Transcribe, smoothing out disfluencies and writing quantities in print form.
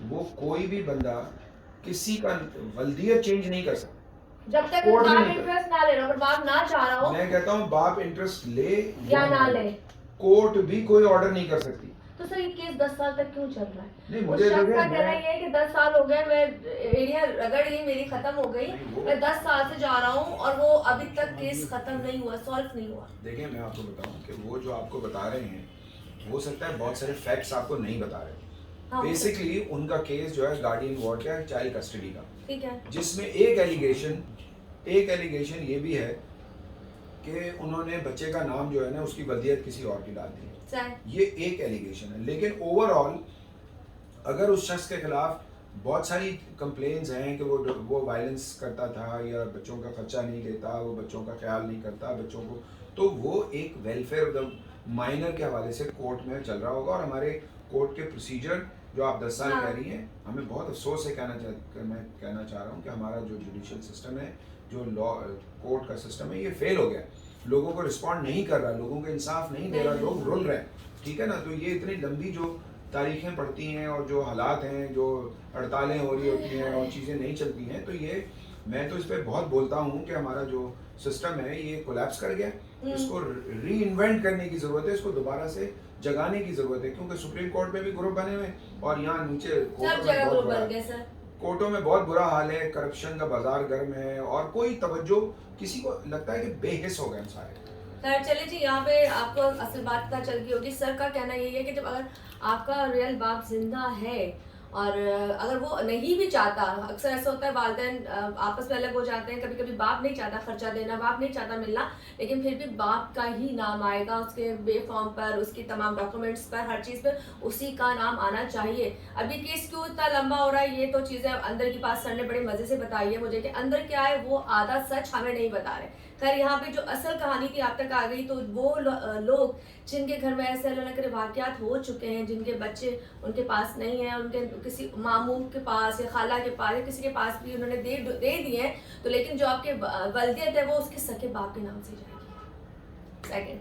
वो कोई भी बंदा किसी का वल्दियत चेंज नहीं कर सकता। जब तक कोर्ट भी बाप नहीं कर इंटरेस्ट ना ले रहा हो, अगर बाप ना चाह रहा हो मैं कहता हूँ बाप इंटरेस्ट ले या ना ले, कोर्ट भी कोई ऑर्डर नहीं कर सकती। तो सर ये केस 10 साल तक क्यों चल रहा है? नहीं उस मुझे शख्स लगे का कहना मैं ये है कि 10 साल हो गए, मैं एरिया रगड़ गई, मेरी खत्म हो गई, मैं 10 साल से जा रहा हूँ और वो अभी तक केस खत्म नहीं हुआ, सॉल्व नहीं हुआ। देखिए मैं आपको बताऊं कि वो जो आपको बता रहे हैं हो सकता है बहुत सारे फैक्ट्स आपको नहीं बता रहे। हाँ, बेसिकली उनका केस जो है गार्डियन वार्ड का चाइल्ड कस्टडी का, ठीक है, जिसमें एक एलिगेशन ये भी है कि उन्होंने बच्चे का नाम जो है ना उसकी वल्दियत किसी और की डाल दी है। ये एक एलिगेशन है, लेकिन ओवरऑल अगर उस शख्स के खिलाफ बहुत सारी कंप्लेंट्स हैं कि वो वायलेंस करता था या बच्चों का खर्चा नहीं देता, वो बच्चों का ख्याल नहीं करता बच्चों को, तो वो एक वेलफेयर ऑफ द माइनर के हवाले से कोर्ट में चल रहा होगा। और हमारे कोर्ट के प्रोसीजर जो आप 10 साल हाँ। कह रही हैं, हमें बहुत अफसोस है मैं कहना चाह रहा हूँ कि हमारा जो जुडिशियल सिस्टम है, जो लॉ कोर्ट का सिस्टम है, ये फेल हो गया। लोगों को रिस्पॉन्ड नहीं कर रहा, लोगों को इंसाफ नहीं दे रहा, लोग रुल रहे हैं, ठीक है ना। तो ये इतनी लंबी जो तारीखें पड़ती हैं और जो हालात हैं, जो हड़तालें हो रही होती हैं और चीज़ें नहीं चलती हैं, तो ये मैं तो इस पर बहुत बोलता हूँ कि हमारा जो सिस्टम है ये कोलैप्स कर गया। इसको री इन्वेंट करने की ज़रूरत है, इसको दोबारा से जगाने की ज़रूरत है, क्योंकि सुप्रीम कोर्ट में भी ग्रुप बने हुए हैं और यहाँ नीचे कोर्टों में बहुत बुरा हाल है, करप्शन का बाजार गर्म है और कोई तवज्जो, किसी को लगता है कि बेहिस हो गए सारे। खैर चलिए जी, यहाँ पे आपको असल बात पता चल गई होगी। सर का कहना यही है कि जब अगर आपका रियल बाप जिंदा है और अगर वो नहीं भी चाहता, अक्सर ऐसा होता है वालिदैन आपस में अलग हो जाते हैं, कभी कभी बाप नहीं चाहता खर्चा देना, बाप नहीं चाहता मिलना, लेकिन फिर भी बाप का ही नाम आएगा उसके बे फॉर्म पर, उसकी तमाम डॉक्यूमेंट्स पर, हर चीज़ पर उसी का नाम आना चाहिए। अभी केस क्यों इतना लंबा हो रहा है, ये तो चीज़ें अंदर की बात सर ने बड़े मज़े से बताई है मुझे कि अंदर क्या है वो आधा सच हमें नहीं बता रहे। खैर यहाँ पे जो असल कहानी थी आप तक आ गई, तो वो लोग जिनके घर में ऐसे अल्लाह न करे वाक़यात हो चुके हैं, जिनके बच्चे उनके पास नहीं है, उनके किसी मामू के पास या खाला के पास या किसी के पास भी उन्होंने दे दिए हैं, तो लेकिन जो आपके वल्दियत है वो उसके सके बाप के नाम से जाएगी। सेकंड